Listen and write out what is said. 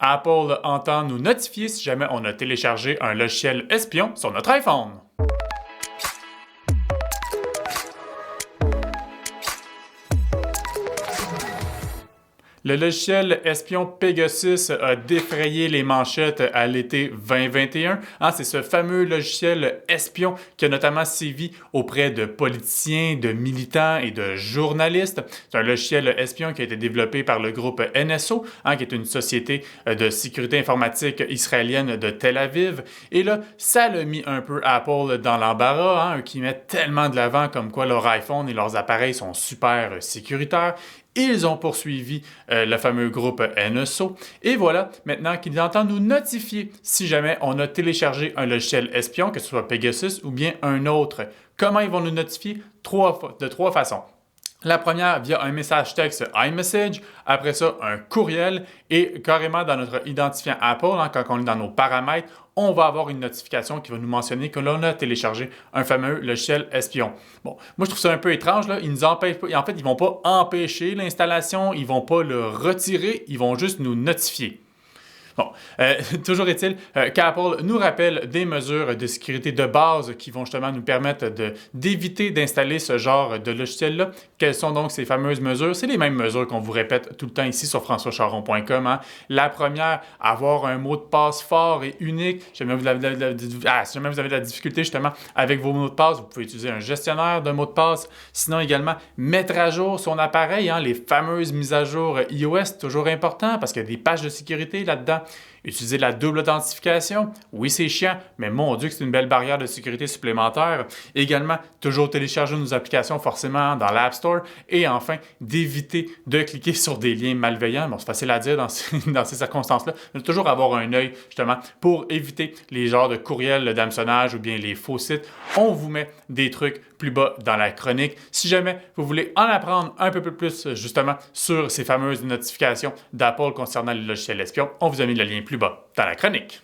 Apple entend nous notifier si jamais on a téléchargé un logiciel espion sur notre iPhone. Le logiciel espion Pegasus a défrayé les manchettes à l'été 2021. C'est ce fameux logiciel espion qui a notamment sévi auprès de politiciens, de militants et de journalistes. C'est un logiciel espion qui a été développé par le groupe NSO, qui est une société de sécurité informatique israélienne de Tel Aviv. Et là, ça l'a mis un peu Apple dans l'embarras, qui met tellement de l'avant comme quoi leur iPhone et leurs appareils sont super sécuritaires. Ils ont poursuivi le fameux groupe NSO. Et voilà, maintenant qu'ils entendent nous notifier si jamais on a téléchargé un logiciel espion, que ce soit Pegasus ou bien un autre. Comment ils vont nous notifier? De trois façons. La première via un message texte iMessage, après ça un courriel et carrément dans notre identifiant Apple, quand on est dans nos paramètres, on va avoir une notification qui va nous mentionner que l'on a téléchargé un fameux logiciel espion. Bon, moi je trouve ça un peu étrange, là. Ils nous empêchent pas, en fait, ils vont pas empêcher l'installation, ils vont pas le retirer, ils vont juste nous notifier. Bon, toujours est-il qu'Apple nous rappelle des mesures de sécurité de base qui vont justement nous permettre d'éviter d'installer ce genre de logiciel-là. Quelles sont donc ces fameuses mesures? C'est les mêmes mesures qu'on vous répète tout le temps ici sur françoischaron.com. La première, avoir un mot de passe fort et unique. Si jamais vous avez de la difficulté justement avec vos mots de passe, vous pouvez utiliser un gestionnaire de mots de passe. Sinon également, mettre à jour son appareil, les fameuses mises à jour iOS, toujours important parce qu'il y a des pages de sécurité là-dedans. Utiliser la double authentification, oui c'est chiant, mais mon Dieu que c'est une belle barrière de sécurité supplémentaire. Également, toujours télécharger nos applications forcément dans l'App Store. Et enfin, d'éviter de cliquer sur des liens malveillants. Bon, c'est facile à dire dans ces circonstances-là, mais toujours avoir un œil justement pour éviter les genres de courriels d'hameçonnage ou bien les faux sites. On vous met des trucs plus bas dans la chronique. Si jamais vous voulez en apprendre un peu plus justement sur ces fameuses notifications d'Apple concernant les logiciels espions, on vous a mis le lien plus bas dans la chronique.